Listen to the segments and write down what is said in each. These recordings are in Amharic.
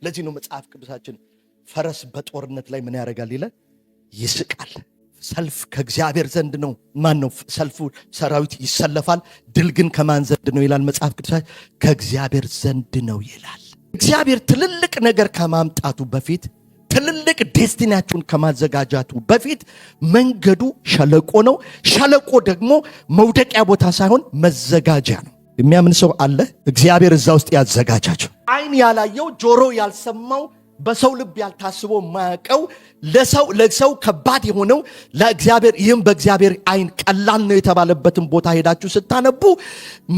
ለዚህ ነው መጽሐፍ ቅዱሳችን ፈረስ በጦርነት ላይ ምን ያደርጋል ይላል? ይስቃል። ሰልፍ ከእግዚአብሔር ዘንድ ነው። ማን ነው ሰልፉ? ሰራዊት ይሰለፋል። ድል ግን ከማን ዘንድ ነው ይላል መጽሐፍ ቅዱሳችን? ከእግዚአብሔር ዘንድ ነው ይላል። እግዚአብሔር ትልልቅ ነገር ከማምጣቱ በፊት ትልልቅ ዴስቲናችሁን ከማዘጋጃቱ በፊት መንገዱ ሸለቆ ነው። ሸለቆ ደግሞ መውደቂያ ቦታ ሳይሆን መዘጋጃ ነው። የሚያምን ሰው አለ? እግዚአብሔር እዛ ውስጥ ያዘጋጃቸው። አይን ያላየው ጆሮ ያልሰማው በሰው ልብ ያልታስበው ማያውቀው ለሰው ከባድ የሆነው ለእግዚአብሔር ይህም በእግዚአብሔር አይን ቀላል ነው የተባለበትን ቦታ ሄዳችሁ ስታነቡ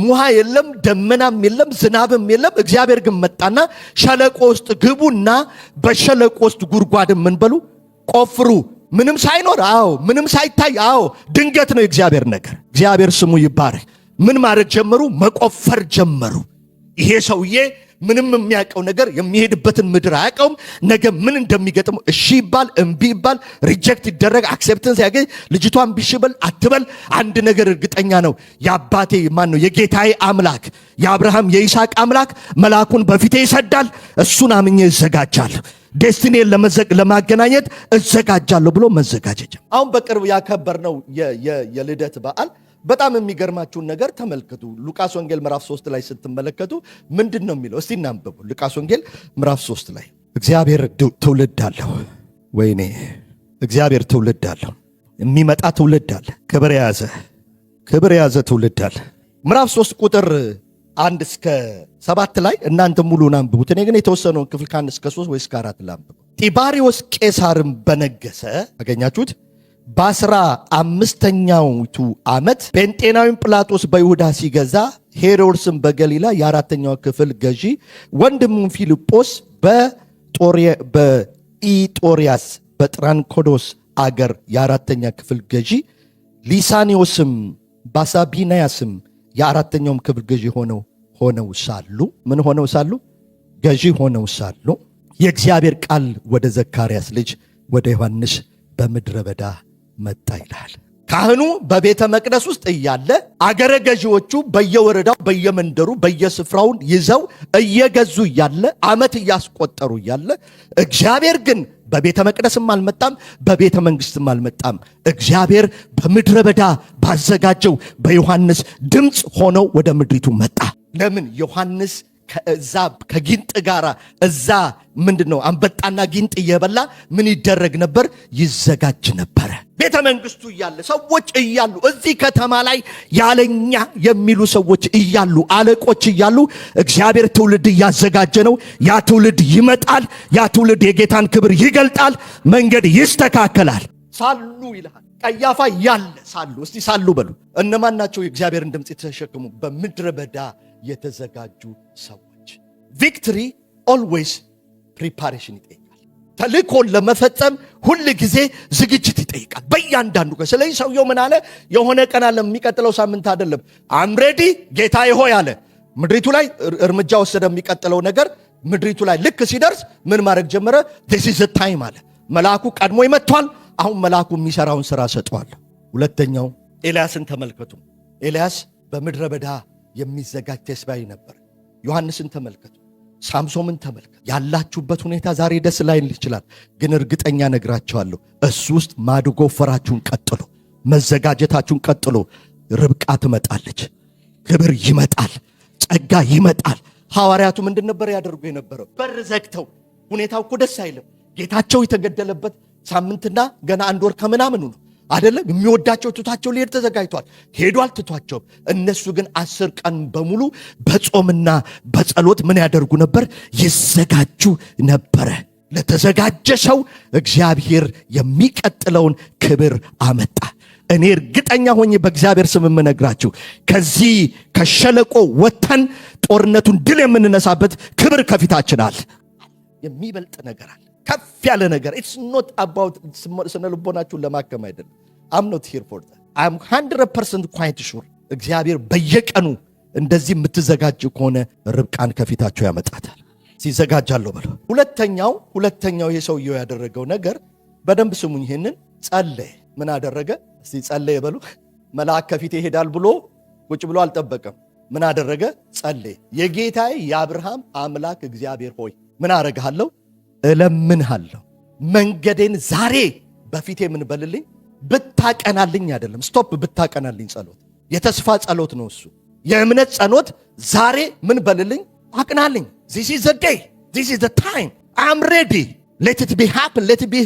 ውሃ የለም፣ ደመናም የለም፣ ዝናብም የለም። እግዚአብሔር ግን መጣና ሸለቆ ውስጥ ግቡና በሸለቆ ውስጥ ጉድጓድም ምን በሉ ቆፍሩ። ምንም ሳይኖር ምንም ሳይታይ ድንገት ነው የእግዚአብሔር ነገር። እግዚአብሔር ስሙ ይባረክ። ምን ማድረግ ጀመሩ? መቆፈር ጀመሩ። ይሄ ሰውዬ ምንም የሚያውቀው ነገር የሚሄድበትን ምድር አያውቀውም። ነገ ምን እንደሚገጥመው እሺ ይባል እምቢ ይባል ሪጀክት ይደረግ አክሴፕተንስ ያገኝ ልጅቷን ቢሽበል አትበል አንድ ነገር እርግጠኛ ነው። የአባቴ ማን ነው? የጌታዬ አምላክ የአብርሃም የይስሐቅ አምላክ መልአኩን በፊቴ ይሰዳል። እሱን አምኜ እዘጋጃለሁ። ዴስቲኔን ለማገናኘት እዘጋጃለሁ ብሎ መዘጋጀት። አሁን በቅርብ ያከበርነው የልደት በዓል በጣም የሚገርማችሁን ነገር ተመልከቱ። ሉቃስ ወንጌል ምዕራፍ 3 ላይ ስትመለከቱ ምንድን ነው የሚለው? እስቲ እናንብቡ። ሉቃስ ወንጌል ምዕራፍ 3 ላይ እግዚአብሔር ትውልድ አለው። ወይኔ እግዚአብሔር ትውልድ አለው። የሚመጣ ትውልድ አለ። ክብር የያዘ ትውልድ አለ። ምዕራፍ 3 ቁጥር 1 እስከ 7 ላይ እናንተ ሙሉን አንብቡት። እኔ ግን የተወሰነውን ክፍል ከ1 እስከ 3 ወይ እስከ 4 ላንብቡ። ጢባሪዎስ ቄሳርም በነገሰ አገኛችሁት በ15ኛይቱ ዓመት ጴንጤናዊው ጲላጦስ በይሁዳ ሲገዛ ሄሮድስም በገሊላ የ4ኛው ክፍል ገዢ ወንድሙም ፊልጶስ በኢጦሪያስ በጥራንኮዶስ አገር የ4ኛ ክፍል ገዢ ሊሳኒዮስም ባሳቢናያስም የ4ኛውም ክፍል ገዢ ሆነው ሳሉ ምን ሆነው ሳሉ ገዢ ሆነው ሳሉ የእግዚአብሔር ቃል ወደ ዘካርያስ ልጅ ወደ ዮሐንስ በምድረ በዳ መጣ ይላል። ካህኑ በቤተ መቅደስ ውስጥ እያለ አገረ ገዢዎቹ በየወረዳው በየመንደሩ በየስፍራውን ይዘው እየገዙ እያለ ዓመት እያስቆጠሩ እያለ እግዚአብሔር ግን በቤተ መቅደስም አልመጣም፣ በቤተ መንግስትም አልመጣም። እግዚአብሔር በምድረ በዳ ባዘጋጀው በዮሐንስ ድምፅ ሆኖ ወደ ምድሪቱ መጣ። ለምን? ዮሐንስ ከጊንጥ ጋራ እዛ ምንድነው አንበጣና ጊንጥ እየበላ ምን ይደረግ ነበር? ይዘጋጅ ነበረ። ቤተ መንግስቱ እያለ ሰዎች እያሉ እዚህ ከተማ ላይ ያለኛ የሚሉ ሰዎች እያሉ አለቆች እያሉ እግዚአብሔር ትውልድ እያዘጋጀ ነው። ያ ትውልድ ይመጣል። ያ ትውልድ የጌታን ክብር ይገልጣል። መንገድ ይስተካከላል። ሳሉ ይልሃል ቀያፋ ያለ ሳሉ። እስቲ ሳሉ በሉ። እነማን ናቸው የእግዚአብሔርን ድምፅ የተሸከሙ? በምድረ በዳ የተዘጋጁ ሰዎች። ቪክትሪ ኦልዌይስ ፕሪፓሬሽን ይጠይቃል። ተልእኮን ለመፈጸም ሁል ጊዜ ዝግጅት ይጠይቃል በእያንዳንዱ ቀን። ስለዚህ ሰውየው ምን አለ? የሆነ ቀን አለ፣ የሚቀጥለው ሳምንት አይደለም። አምሬዲ ጌታዬ ሆይ አለ። ምድሪቱ ላይ እርምጃ ወሰደ። የሚቀጥለው ነገር ምድሪቱ ላይ ልክ ሲደርስ ምን ማድረግ ጀመረ? this is the time አለ። መልአኩ ቀድሞ ይመጥቷል። አሁን መልአኩ የሚሰራውን ስራ ሰጠዋለሁ። ሁለተኛው ኤልያስን ተመልከቱ። ኤልያስ በምድረ በዳ የሚዘጋጅ ተስፋዬ ነበር። ዮሐንስን ተመልከቱ። ሳምሶምን ተመልከቱ። ያላችሁበት ሁኔታ ዛሬ ደስ ላይል ይችላል፣ ግን እርግጠኛ ነግራቸዋለሁ እሱ ውስጥ ማድጎ ፈራችሁን ቀጥሎ፣ መዘጋጀታችሁን ቀጥሎ። ርብቃ ትመጣለች፣ ክብር ይመጣል፣ ጸጋ ይመጣል። ሐዋርያቱ ምንድን ነበር ያደርጉ የነበረው? በር ዘግተው። ሁኔታው እኮ ደስ አይልም። ጌታቸው የተገደለበት ሳምንትና ገና 1 ወር ከምናምኑ ነው አይደለም? የሚወዳቸው ትቷቸው ሊሄድ ተዘጋጅቷል። ሄዷል፣ ትቷቸው። እነሱ ግን 10 ቀን በሙሉ በጾምና በጸሎት ምን ያደርጉ ነበር? ይዘጋጁ ነበረ። ለተዘጋጀ ሰው እግዚአብሔር የሚቀጥለውን ክብር አመጣ። እኔ እርግጠኛ ሆኜ በእግዚአብሔር ስም የምነግራችሁ ከዚህ ከሸለቆ ወጥተን ጦርነቱን ድል የምንነሳበት ክብር ከፊታችን አለ። የሚበልጥ ነገር አለ፣ ከፍ ያለ ነገር። ኢትስ ኖት አባውት ስነ ልቦናችሁን ለማከም አይደለም። አም ኖት ሂር ፎር ዛት። አም 100% ኳይት ሹር እግዚአብሔር በየቀኑ እንደዚህ የምትዘጋጅ ከሆነ ርብቃን ከፊታቸው ያመጣታል። ሲዘጋጃለሁ በለው። ሁለተኛው ይሄ ሰውየው ያደረገው ነገር በደንብ ስሙኝ። ይሄንን ጸለየ። ምን አደረገ? እስቲ ጸለየ በሉ። መልአክ ከፊት ይሄዳል ብሎ ቁጭ ብሎ አልጠበቀም። ምን አደረገ? ጸለየ። የጌታዬ የአብርሃም አምላክ እግዚአብሔር ሆይ ምን አረግሃለሁ? እለምንሃለሁ። መንገዴን ዛሬ በፊቴ ምን በልልኝ? ብታቀናልኝ አይደለም፣ ስቶፕ ብታቀናልኝ ጸሎት፣ የተስፋ ጸሎት ነው እሱ። የእምነት ጸሎት ዛሬ ምን በልልኝ? አቅናልኝ። this is the day, this is the time, I'm ready, let it be happen, let it be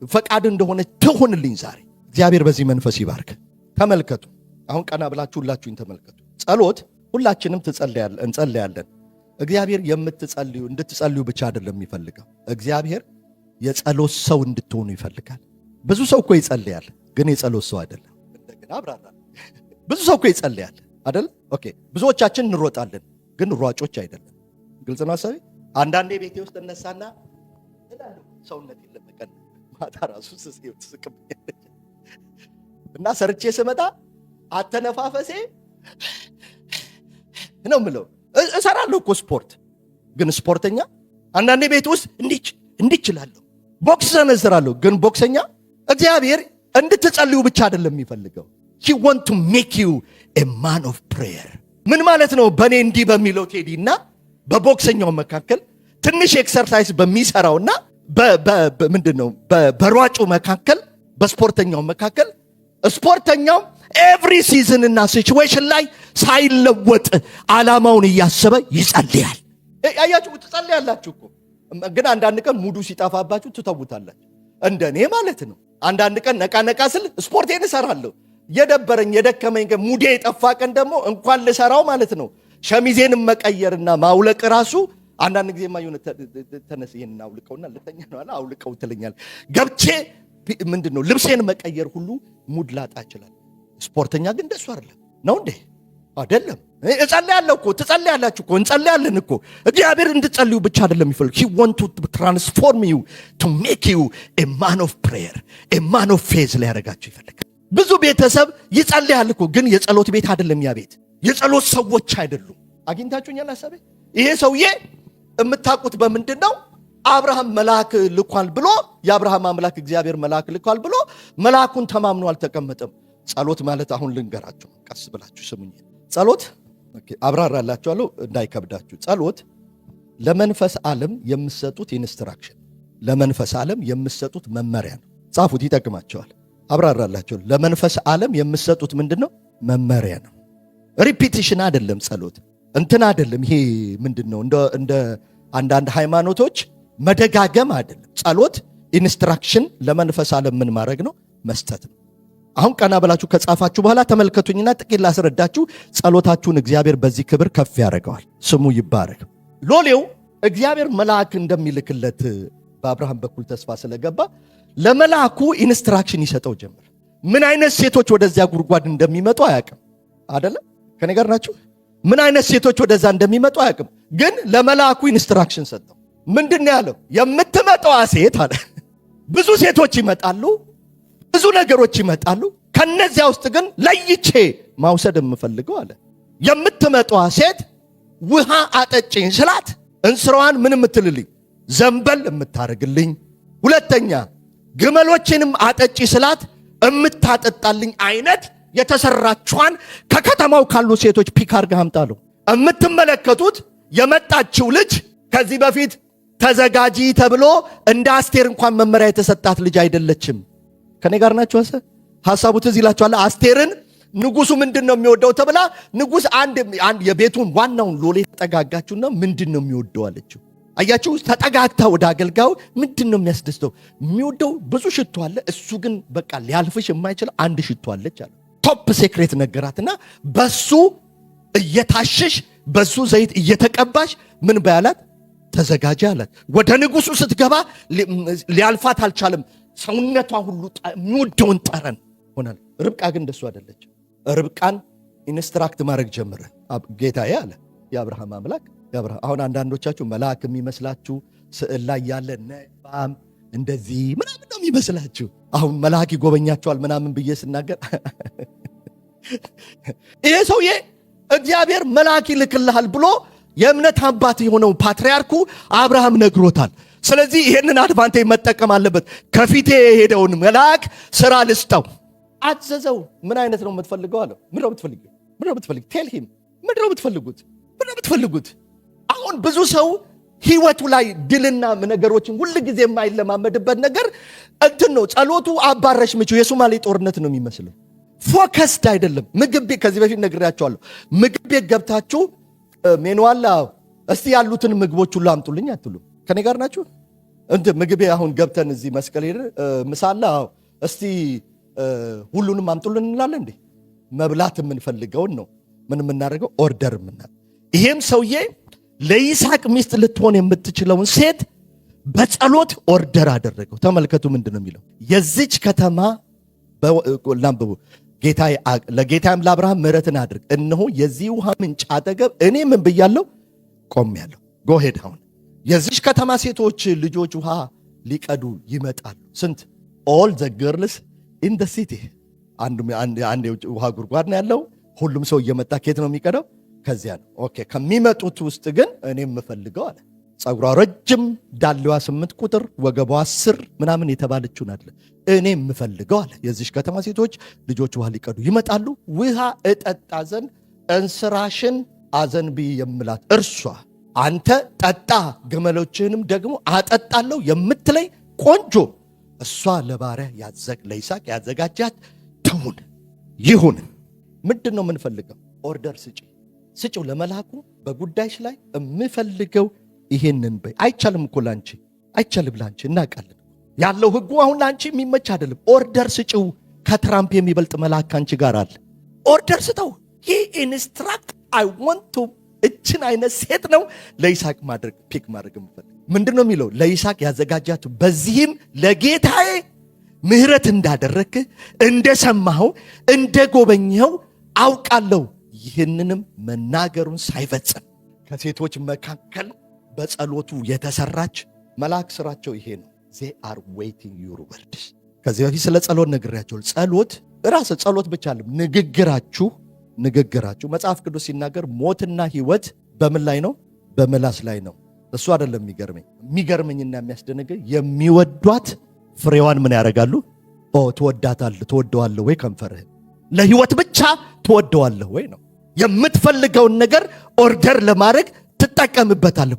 ፈቃድ እንደሆነ ትሆንልኝ ዛሬ። እግዚአብሔር በዚህ መንፈስ ይባርክ። ተመልከቱ፣ አሁን ቀና ብላችሁ ሁላችሁን ተመልከቱ። ጸሎት ሁላችንም እንጸልያለን። እግዚአብሔር እንድትጸልዩ ብቻ አይደለም የሚፈልገው። እግዚአብሔር የጸሎት ሰው እንድትሆኑ ይፈልጋል። ብዙ ሰው እኮ ይጸልያል፣ ግን የጸሎት ሰው አይደለም። እንደገና አብራራ። ብዙ ሰው እኮ ይጸልያል አይደል? ኦኬ። ብዙዎቻችን እንሮጣለን፣ ግን ሯጮች አይደለም። ግልጽ ነው ሐሳቤ? አንዳንዴ ቤቴ ውስጥ እነሳና ሰውነት ይለቀቀን ማታ ራሱ ስስቅብኛለች እና ሰርቼ ስመጣ አተነፋፈሴ ነው ምለው። እሰራለሁ እኮ ስፖርት፣ ግን ስፖርተኛ አንዳንዴ ቤት ውስጥ እንዲችላለሁ። ቦክስ እሰራለሁ፣ ግን ቦክሰኛ። እግዚአብሔር እንድትጸልዩ ብቻ አይደለም የሚፈልገው። he want to make you a man of prayer። ምን ማለት ነው? በእኔ እንዲህ በሚለው ቴዲ እና በቦክሰኛው መካከል ትንሽ ኤክሰርሳይዝ በሚሰራውና ምንድነው በሯጩ መካከል፣ በስፖርተኛው መካከል ስፖርተኛው ኤቭሪ ሲዝን እና ሲቹዌሽን ላይ ሳይለወጥ ዓላማውን እያሰበ ይጸልያል። አያችሁ፣ ትጸልያላችሁ እኮ፣ ግን አንዳንድ ቀን ሙዱ ሲጠፋባችሁ ትተውታላችሁ። እንደኔ ማለት ነው። አንዳንድ ቀን ነቃ ስል ስፖርቴን እሰራለሁ። የደበረኝ የደከመኝ ቀን፣ ሙዴ የጠፋ ቀን ደግሞ እንኳን ልሰራው ማለት ነው ሸሚዜንም መቀየርና ማውለቅ ራሱ አንዳንድ ጊዜ ማየሆነ ተነስ ይሄን አውልቀውና ልተኛ ነው አለ አውልቀው ትለኛል። ገብቼ ምንድነው ልብሴን መቀየር ሁሉ ሙድ ላጣ ይችላል። ስፖርተኛ ግን እንደሱ አይደለም ነው እንዴ? አይደለም። እጸልያለሁ እኮ፣ ትጸልያላችሁ እኮ፣ እንጸልያለን እኮ። እግዚአብሔር እንድትጸልዩ ብቻ አይደለም የሚፈልግ። he want to transform you, to make you a man of prayer, a man of faith ሊያደርጋችሁ ይፈልጋል። ብዙ ቤተሰብ ይጸልያል እኮ፣ ግን የጸሎት ቤት አይደለም ያ ቤት። የጸሎት ሰዎች አይደሉም። አግኝታችሁኛል ሐሳቤ? ይሄ ሰውዬ የምታውቁት በምንድን ነው? አብርሃም መልአክ ልኳል ብሎ፣ የአብርሃም አምላክ እግዚአብሔር መልአክ ልኳል ብሎ መልአኩን ተማምኖ አልተቀመጠም። ጸሎት ማለት አሁን ልንገራችሁ፣ ቀስ ብላችሁ ስሙኝ። ጸሎት አብራራላችኋለሁ እንዳይከብዳችሁ። ጸሎት ለመንፈስ ዓለም የምትሰጡት ኢንስትራክሽን፣ ለመንፈስ ዓለም የምትሰጡት መመሪያ ነው። ጻፉት፣ ይጠቅማቸዋል። አብራራላችሁ። ለመንፈስ ዓለም የምትሰጡት ምንድነው? መመሪያ ነው። ሪፒቲሽን አይደለም። ጸሎት እንትን አይደለም። ይሄ ምንድነው? እንደ አንዳንድ ሃይማኖቶች መደጋገም አይደለም። ጸሎት ኢንስትራክሽን ለመንፈስ ዓለም ምን ማድረግ ነው? መስጠት ነው። አሁን ቀና ብላችሁ ከጻፋችሁ በኋላ ተመልከቱኝና ጥቂት ላስረዳችሁ። ጸሎታችሁን እግዚአብሔር በዚህ ክብር ከፍ ያደርገዋል። ስሙ ይባረክ። ሎሌው እግዚአብሔር መልአክ እንደሚልክለት በአብርሃም በኩል ተስፋ ስለገባ ለመልአኩ ኢንስትራክሽን ይሰጠው ጀመር። ምን አይነት ሴቶች ወደዚያ ጉድጓድ እንደሚመጡ አያውቅም። አይደለም? ከኔ ጋር ናችሁ? ምን አይነት ሴቶች ወደዛ እንደሚመጡ አያውቅም፣ ግን ለመልአኩ ኢንስትራክሽን ሰጠው። ምንድነው ያለው? የምትመጣዋ ሴት አለ። ብዙ ሴቶች ይመጣሉ፣ ብዙ ነገሮች ይመጣሉ። ከነዚያ ውስጥ ግን ለይቼ ማውሰድ የምፈልገው አለ የምትመጣዋ ሴት ውሃ አጠጭኝ ስላት እንስራዋን ምን የምትልልኝ? ዘንበል የምታደርግልኝ። ሁለተኛ ግመሎችንም አጠጪ ስላት የምታጠጣልኝ አይነት የተሰራችዋን ከከተማው ካሉ ሴቶች ፒክ አድርገህ አምጣለሁ። የምትመለከቱት የመጣችው ልጅ ከዚህ በፊት ተዘጋጂ ተብሎ እንደ አስቴር እንኳን መመሪያ የተሰጣት ልጅ አይደለችም። ከኔ ጋር ናችሁ? ሐሳቡ ትዝ ይላችኋል። አስቴርን ንጉሱ ምንድነው የሚወደው ተብላ ንጉስ አንድ የቤቱን ዋናውን ሎሌ ተጠጋጋችሁና ምንድነው የሚወደው አለችው። አያችሁ፣ ተጠጋግታ ወደ አገልጋዩ ምንድነው የሚያስደስተው? የሚወደው ብዙ ሽቶ አለ፣ እሱ ግን በቃ ሊያልፍሽ የማይችል አንድ ሽቶ አለች አለ። ቶፕ ሴክሬት ነገራትና በሱ እየታሸሽ በሱ ዘይት እየተቀባሽ ምን በያላት? ተዘጋጂ አላት። ወደ ንጉሱ ስትገባ ሊያልፋት አልቻለም። ሰውነቷ ሁሉ የሚወደውን ጠረን ሆናል። ርብቃ ግን እንደሱ አይደለች። ርብቃን ኢንስትራክት ማድረግ ጀመረ። ጌታዬ አለ የአብርሃም አምላክ። አሁን አንዳንዶቻችሁ መልአክ የሚመስላችሁ ስዕል ላይ ያለ ነባም እንደዚህ ምናምን ነው የሚመስላችሁ። አሁን መልአክ ይጎበኛቸዋል ምናምን ብዬ ስናገር ይሄ ሰውዬ እግዚአብሔር መልአክ ይልክልሃል ብሎ የእምነት አባት የሆነው ፓትርያርኩ አብርሃም ነግሮታል። ስለዚህ ይሄንን አድቫንቴጅ መጠቀም አለበት። ከፊቴ የሄደውን መልአክ ስራ ልስጠው፣ አዘዘው። ምን አይነት ነው የምትፈልገው አለው። ምንድነው የምትፈልገው? ምንድነው የምትፈልግ? ቴል ሂም። ምንድነው የምትፈልጉት? ምንድነው የምትፈልጉት? አሁን ብዙ ሰው ህይወቱ ላይ ድልና ነገሮችን ሁሉ ጊዜ የማይለማመድበት ነገር እንትን ነው። ጸሎቱ አባረሽ ምቹ የሶማሌ ጦርነት ነው የሚመስለው። ፎከስድ አይደለም። ምግብ ቤት ከዚህ በፊት ነግሬያቸዋለሁ። ምግብ ቤት ገብታችሁ ሜኑዋላ እስቲ ያሉትን ምግቦች ሁሉ አምጡልኝ አትሉም። ከኔ ጋር ናችሁ? ምግብ አሁን ገብተን እዚህ መስቀል ሄደ ምሳላ እስቲ ሁሉንም አምጡልን እንላለን እንዴ? መብላት የምንፈልገውን ነው ምን የምናደርገው? ኦርደር የምናደርገው። ይሄም ሰውዬ ለይስሐቅ ሚስት ልትሆን የምትችለውን ሴት በጸሎት ኦርደር አደረገው። ተመልከቱ ምንድን ነው የሚለው? የዚች ከተማ ላንብቡ። ለጌታዬም ለአብርሃም ምሕረትን አድርግ፣ እነሆ የዚህ ውሃ ምንጭ አጠገብ እኔ ምን ብያለሁ? ቆሜያለሁ። ጎሄድ አሁን የዚች ከተማ ሴቶች ልጆች ውሃ ሊቀዱ ይመጣሉ። ስንት? ኦል ዘ ገርልስ ኢን ደ ሲቲ። አንድ ውሃ ጉድጓድ ነው ያለው። ሁሉም ሰው እየመጣ ከየት ነው የሚቀደው? ከዚያ ነው። ኦኬ። ከሚመጡት ውስጥ ግን እኔ የምፈልገው አለ ጸጉሯ ረጅም፣ ዳሌዋ 8 ቁጥር፣ ወገቧ 10 ምናምን የተባለችውን አለ እኔ የምፈልገው አለ የዚች ከተማ ሴቶች ልጆች ውሃ ሊቀዱ ይመጣሉ። ውሃ እጠጣ ዘንድ እንስራሽን አዘንቢ የምላት እርሷ አንተ ጠጣ ግመሎችህንም ደግሞ አጠጣለሁ የምትለይ ቆንጆ እሷ ለባሪያ ለይስሐቅ ያዘጋጃት ትሁን ይሁን። ምንድን ነው የምንፈልገው? ኦርደር ስጪው ለመልአኩ በጉዳይሽ ላይ የምፈልገው ይሄንን በይ። አይቻልም እኮ ላንቺ፣ አይቻልም ላንቺ፣ እናውቃለን። ያለው ህጉ አሁን ላንቺ የሚመች አይደለም። ኦርደር ስጪው። ከትራምፕ የሚበልጥ መልአክ አንቺ ጋር አለ። ኦርደር ስጠው። ይህ ኢንስትራክት አይ ዋንት ቱ እችን አይነት ሴት ነው ለይስሐቅ ፒክ ማድረግ የምፈልግ። ምንድን ነው የሚለው? ለይስሐቅ ያዘጋጃቱ በዚህም ለጌታዬ ምሕረት እንዳደረግክ እንደሰማኸው እንደጎበኘኸው አውቃለሁ። ይህንንም መናገሩን ሳይፈጽም ከሴቶች መካከል በጸሎቱ የተሰራች መልአክ ስራቸው ይሄ ነው። they are waiting your words። ከዚህ በፊት ስለ ጸሎት ነግሬያቸው። ጸሎት ብቻ አይደለም ንግግራችሁ መጽሐፍ ቅዱስ ሲናገር ሞትና ህይወት በምን ላይ ነው? በምላስ ላይ ነው። እሱ አይደለም የሚገርመኝና የሚያስደነግጥ የሚወዷት ፍሬዋን ምን ያደርጋሉ? ትወደዋለህ ወይ? ከንፈርህን ለህይወት ብቻ ትወደዋለህ ወይ ነው። የምትፈልገውን ነገር ኦርደር ለማድረግ ትጠቀምበታለህ።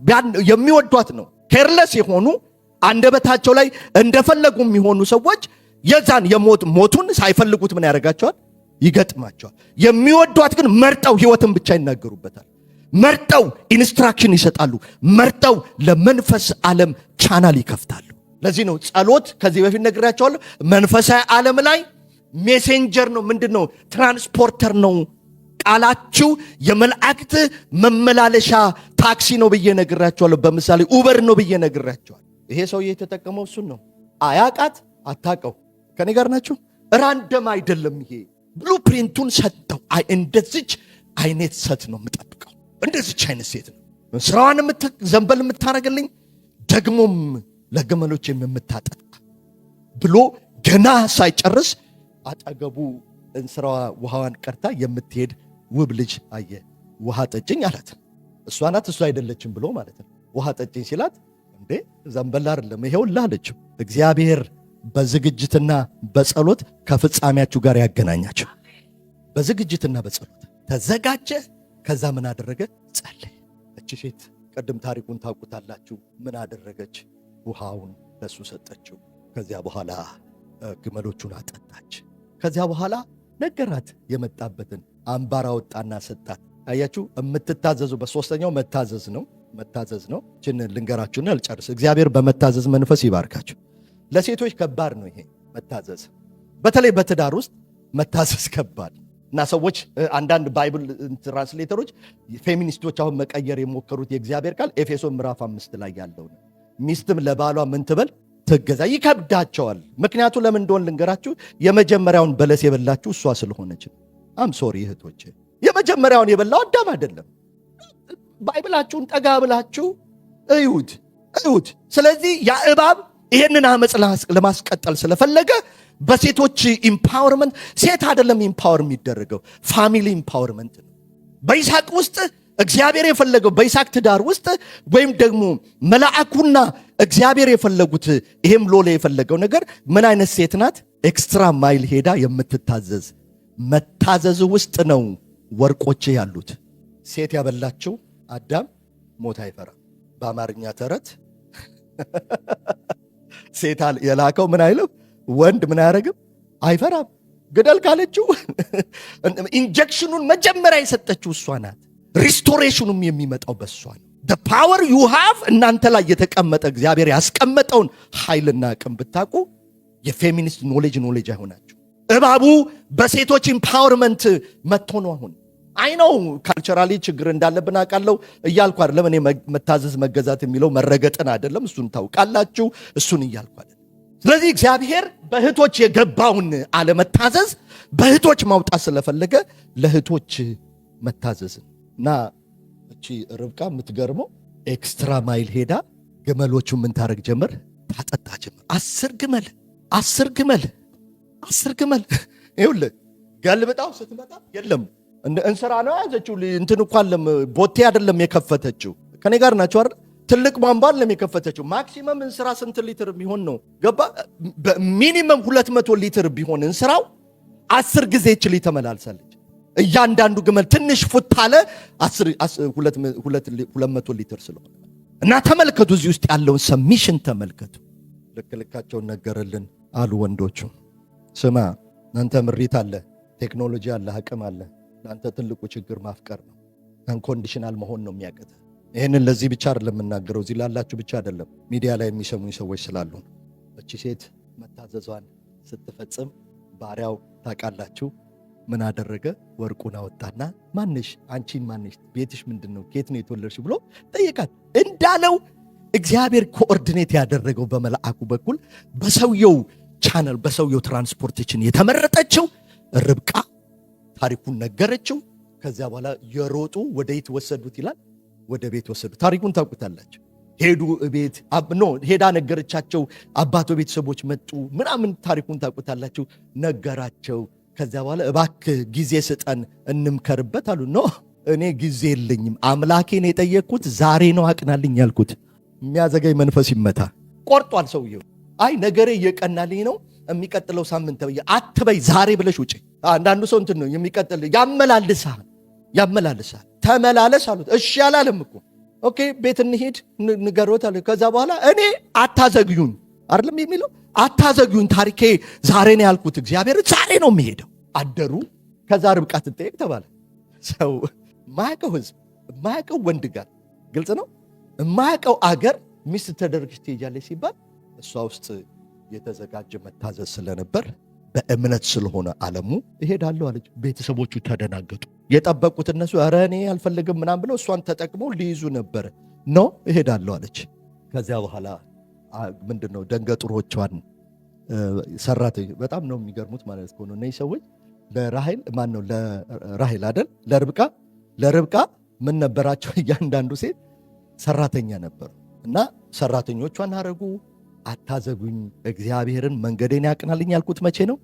የሚወዷት ነው። ኬርለስ የሆኑ አንደበታቸው ላይ እንደፈለጉ የሚሆኑ ሰዎች የዛን ሞቱን ሳይፈልጉት ምን ያደርጋቸዋል? ይገጥማቸዋል። የሚወዷት ግን መርጠው ህይወትን ብቻ ይናገሩበታል። መርጠው ኢንስትራክሽን ይሰጣሉ። መርጠው ለመንፈስ ዓለም ቻናል ይከፍታሉ። ለዚህ ነው ጸሎት ከዚህ በፊት ነግሬያቸዋለሁ። መንፈሳዊ ዓለም ላይ ሜሴንጀር ነው። ምንድን ነው? ትራንስፖርተር ነው። ቃላችሁ የመላእክት መመላለሻ ታክሲ ነው ብዬ ነግሬያቸዋለሁ። በምሳሌ ኡበር ነው ብዬ ነግሬያቸዋለሁ። ይሄ ሰውዬ የተጠቀመው እሱን ነው። አያቃት አታቀው። ከኔ ጋር ናችሁ? ራንደም አይደለም። ይሄ ብሉ ፕሪንቱን ሰጠው። እንደዚች አይነት ሴት ነው የምጠብቀው። እንደዚች አይነት ሴት ነው ስራዋን ዘንበል የምታረግልኝ ደግሞም ለግመሎች የምታጠጣ ብሎ ገና ሳይጨርስ አጠገቡ እንስራዋ ውሃዋን ቀርታ የምትሄድ ውብ ልጅ አየ። ውሃ ጠጭኝ አላት። እሷ ናት እሷ አይደለችም ብሎ ማለት ነው። ውሃ ጠጭኝ ሲላት እንዴ ዘንበል አይደለም ይሄውልህ አለችው። እግዚአብሔር በዝግጅትና በጸሎት ከፍጻሜያችሁ ጋር ያገናኛችሁ። በዝግጅትና በጸሎት ተዘጋጀ። ከዛ ምን አደረገ? ጸለየ። እቺ ሴት ቀደም ታሪኩን ታውቁታላችሁ። ምን አደረገች? ውሃውን ለሱ ሰጠችው። ከዚያ በኋላ ግመሎቹን አጠጣች። ከዚያ በኋላ ነገራት የመጣበትን አምባር አወጣና ሰጣት። አያችሁ፣ የምትታዘዙ በሶስተኛው መታዘዝ ነው። እችን ልንገራችሁና ልጨርስ። እግዚአብሔር በመታዘዝ መንፈስ ይባርካችሁ። ለሴቶች ከባድ ነው ይሄ መታዘዝ። በተለይ በትዳር ውስጥ መታዘዝ ከባድ እና ሰዎች አንዳንድ ባይብል ትራንስሌተሮች ፌሚኒስቶች አሁን መቀየር የሞከሩት የእግዚአብሔር ቃል ኤፌሶን ምዕራፍ 5 ላይ ያለው ነው። ሚስትም ለባሏ ምን ትበል? ትገዛ። ይከብዳቸዋል። ምክንያቱ ለምን እንደሆነ ልንገራችሁ። የመጀመሪያውን በለስ የበላችሁ እሷ ስለሆነች። አም ሶሪ እህቶች፣ የመጀመሪያውን የበላው አዳም አይደለም። ባይብላችሁን ጠጋ ብላችሁ እዩት። ስለዚህ ያ እባብ ይሄንን አመጽ ለማስቀጠል ስለፈለገ በሴቶች ኢምፓወርመንት፣ ሴት አይደለም ኢምፓወር የሚደረገው ፋሚሊ ኢምፓወርመንት ነው። በይስሐቅ ውስጥ እግዚአብሔር የፈለገው በይስሐቅ ትዳር ውስጥ ወይም ደግሞ መልአኩና እግዚአብሔር የፈለጉት ይሄም ሎሌ የፈለገው ነገር ምን አይነት ሴት ናት? ኤክስትራ ማይል ሄዳ የምትታዘዝ። መታዘዝ ውስጥ ነው ወርቆቼ ያሉት። ሴት ያበላችው አዳም ሞት አይፈራም። በአማርኛ ተረት ሴት የላከው ምን አይልም፣ ወንድ ምን አያደርግም፣ አይፈራም። ግደል ካለችው ኢንጀክሽኑን መጀመሪያ የሰጠችው እሷ ናት። ሪስቶሬሽኑም የሚመጣው በእሷ ነው። ፓወር ዩ ሃቭ እናንተ ላይ የተቀመጠ እግዚአብሔር ያስቀመጠውን ኃይልና አቅም ብታውቁ የፌሚኒስት ኖሌጅ አይሆናችሁ። እባቡ በሴቶች ኢምፓወርመንት መጥቶ ነው። አሁን አይነው ካልቸራሊ ችግር እንዳለብን አውቃለሁ እያልኩ አይደለም። እኔ መታዘዝ መገዛት የሚለው መረገጥን አይደለም፣ እሱን ታውቃላችሁ። እሱን እያልኩ አይደለም። ስለዚህ እግዚአብሔር በእህቶች የገባውን አለመታዘዝ በእህቶች ማውጣት ስለፈለገ ለእህቶች መታዘዝን እና እቺ ርብቃ የምትገርመው ኤክስትራ ማይል ሄዳ ግመሎቹ ምን ታረግ ጀመር? ታጠጣ ጀመር። 10 ግመል ይኸውልህ፣ ገልብጣው ስትመጣ የለም እንስራ ነው ያዘችው። እንትን እኮ አለም ቦቴ አይደለም የከፈተችው። ከኔ ጋር ናቸው አይደል? ትልቅ ቧንቧ አይደለም የከፈተችው። ማክሲመም እንስራ ስንት ሊትር ቢሆን ነው? ገባ? ሚኒመም 200 ሊትር ቢሆን እንስራው 10 ጊዜ እችል ተመላልሳለች። እያንዳንዱ ግመል ትንሽ ፉት አለ 200 ሊትር ስለሆነ እና ተመልከቱ፣ እዚህ ውስጥ ያለውን ሰሚሽን ተመልከቱ። ልካቸውን ነገረልን አሉ ወንዶቹ። ስማ እናንተ ምሪት አለ፣ ቴክኖሎጂ አለ፣ አቅም አለ። እናንተ ትልቁ ችግር ማፍቀር ነው። አንኮንዲሽናል መሆን ነው የሚያቀተ። ይህንን ለዚህ ብቻ አይደለም የምናገረው፣ እዚህ ላላችሁ ብቻ አይደለም፣ ሚዲያ ላይ የሚሰሙኝ ሰዎች ስላሉ። እቺ ሴት መታዘዟን ስትፈጽም ባሪያው ታውቃላችሁ ምን አደረገ? ወርቁን አወጣና ማንሽ? አንቺን ማንሽ? ቤትሽ ምንድን ነው? ከየት ነው የተወለድሽ? ብሎ ጠየቃት። እንዳለው እግዚአብሔር ኮኦርዲኔት ያደረገው በመልአኩ በኩል በሰውየው ቻነል፣ በሰውየው ትራንስፖርቴሽን የተመረጠችው ርብቃ ታሪኩን ነገረችው። ከዚያ በኋላ የሮጡ ወደ የት ወሰዱት ይላል? ወደ ቤት ወሰዱት። ታሪኩን ታውቁታላችሁ። ሄዱ ቤት ሄዳ ነገረቻቸው። አባቶ ቤተሰቦች መጡ ምናምን፣ ታሪኩን ታውቁታላችሁ። ነገራቸው። ከዚያ በኋላ እባክህ ጊዜ ስጠን እንምከርበት አሉ። ኖ እኔ ጊዜ የለኝም፣ አምላኬን የጠየቅኩት ዛሬ ነው፣ አቅናልኝ ያልኩት። የሚያዘገኝ መንፈስ ይመታ። ቆርጧል ሰውየው። አይ ነገሬ እየቀናልኝ ነው፣ የሚቀጥለው ሳምንት አትበይ፣ ዛሬ ብለሽ ውጪ። አንዳንዱ ሰው እንትን ነው የሚቀጥል ያመላልሳል። ተመላለስ አሉት። እሺ አላለም እኮ። ኦኬ ቤት እንሂድ ንገሮት አለ። ከዛ በኋላ እኔ አታዘግዩኝ አይደለም የሚለው፣ አታዘግዩኝ፣ ታሪኬ ዛሬ ነው ያልኩት፣ እግዚአብሔር ዛሬ ነው የሚሄደው። አደሩ። ከዛ ርብቃ ትጠየቅ ተባለ። ሰው የማያውቀው ህዝብ፣ የማያውቀው ወንድ ጋር ግልጽ ነው፣ የማያውቀው አገር ሚስት ተደርግሽ ትሄጃለች ሲባል እሷ ውስጥ የተዘጋጀ መታዘዝ ስለነበር በእምነት ስለሆነ ዓለሙ እሄዳለሁ አለች። ቤተሰቦቹ ተደናገጡ። የጠበቁት እነሱ ኧረ እኔ አልፈልግም ምናምን ብለው እሷን ተጠቅመው ሊይዙ ነበረ። ኖ እሄዳለሁ አለች። ከዚያ በኋላ ምንድነው ደንገጡሮቿን ሰራተኞች በጣም ነው የሚገርሙት ማለት ነው። እነዚህ ሰዎች ለራሔል ማን ነው ለራሔል አይደል ለርብቃ ምን ነበራቸው? እያንዳንዱ ሴት ሰራተኛ ነበሩ እና ሰራተኞቿን አረጉ። አታዘጉኝ፣ እግዚአብሔርን መንገዴን ያቅናልኝ ያልኩት መቼ ነው?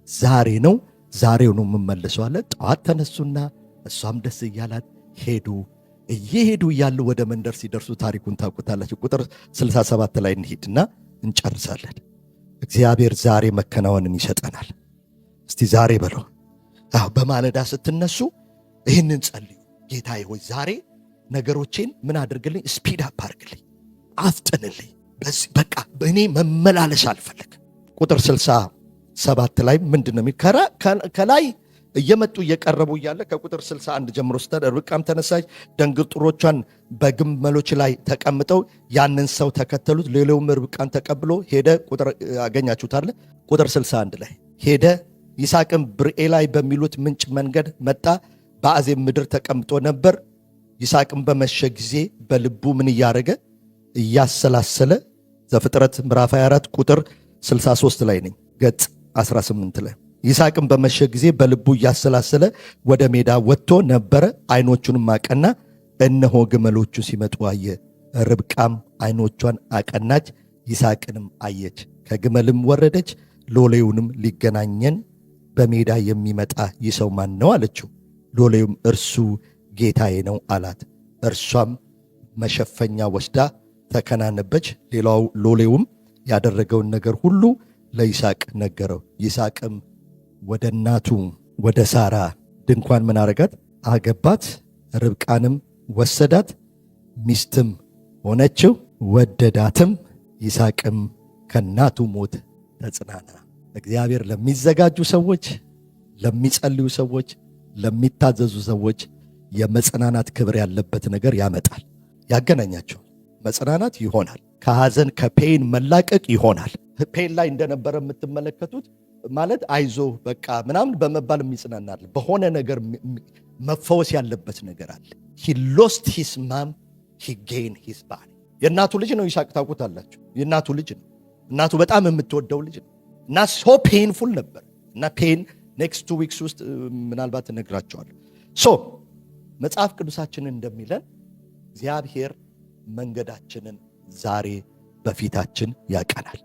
ዛሬ ነው፣ ዛሬው ነው የምመልሰው አለ። ጠዋት ተነሱና እሷም ደስ እያላት ሄዱ። እየሄዱ እያሉ ወደ መንደር ሲደርሱ ታሪኩን ታውቁታላችሁ። ቁጥር 67 ላይ እንሂድና እንጨርሳለን። እግዚአብሔር ዛሬ መከናወንን ይሰጠናል። እስቲ ዛሬ በለው። በማለዳ ስትነሱ ይህንን ጸልዩ። ጌታዬ ሆይ ዛሬ ነገሮቼን ምን አድርግልኝ? ስፒድ አፕ አድርግልኝ፣ አፍጥንልኝ። በቃ እኔ መመላለስ አልፈልግ። ቁጥር 67 ላይ ምንድን ነው ከላይ እየመጡ እየቀረቡ እያለ ከቁጥር 61 ጀምሮ ርብቃም ተነሳች፣ ደንገጡሮቿን በግመሎች ላይ ተቀምጠው ያንን ሰው ተከተሉት። ሌላውም ርብቃን ተቀብሎ ሄደ። አገኛችሁታል? ቁጥር 61 ላይ ሄደ። ይስሐቅም ብርኤላይ በሚሉት ምንጭ መንገድ መጣ፣ በአዜብ ምድር ተቀምጦ ነበር። ይስሐቅም በመሸ ጊዜ በልቡ ምን እያደረገ እያሰላሰለ፣ ዘፍጥረት ምዕራፍ 24 ቁጥር 63 ላይ ነኝ፣ ገጽ 18 ላይ ይስሐቅም በመሸ ጊዜ በልቡ እያሰላሰለ ወደ ሜዳ ወጥቶ ነበረ። ዓይኖቹንም አቀና፣ እነሆ ግመሎቹ ሲመጡ አየ። ርብቃም ዓይኖቿን አቀናች፣ ይስሐቅንም አየች። ከግመልም ወረደች፣ ሎሌውንም ሊገናኘን በሜዳ የሚመጣ ይህ ሰው ማን ነው አለችው። ሎሌውም እርሱ ጌታዬ ነው አላት። እርሷም መሸፈኛ ወስዳ ተከናነበች። ሌላው ሎሌውም ያደረገውን ነገር ሁሉ ለይስሐቅ ነገረው። ይስሐቅም ወደ እናቱ ወደ ሳራ ድንኳን ምን አረጋት? አገባት። ርብቃንም ወሰዳት፣ ሚስትም ሆነችው፣ ወደዳትም። ይስሐቅም ከእናቱ ሞት ተጽናና። እግዚአብሔር ለሚዘጋጁ ሰዎች፣ ለሚጸልዩ ሰዎች፣ ለሚታዘዙ ሰዎች የመጽናናት ክብር ያለበት ነገር ያመጣል፣ ያገናኛቸዋል። መጽናናት ይሆናል። ከሐዘን ከፔን መላቀቅ ይሆናል። ፔን ላይ እንደነበረ የምትመለከቱት ማለት አይዞ በቃ ምናምን በመባል የሚጽናናል። በሆነ ነገር መፈወስ ያለበት ነገር አለ። he lost his mom, he gained his body። የእናቱ ልጅ ነው ይስሐቅ፣ ታውቁታላችሁ። የእናቱ ልጅ ነው። እናቱ በጣም የምትወደው ልጅ ነው እና ሶ ፔንፉል ነበር እና ፔን ኔክስት 2 ዊክስ ውስጥ ምናልባት እነግራቸዋለሁ። ሶ መጽሐፍ ቅዱሳችንን እንደሚለን እግዚአብሔር መንገዳችንን ዛሬ በፊታችን ያቀናል።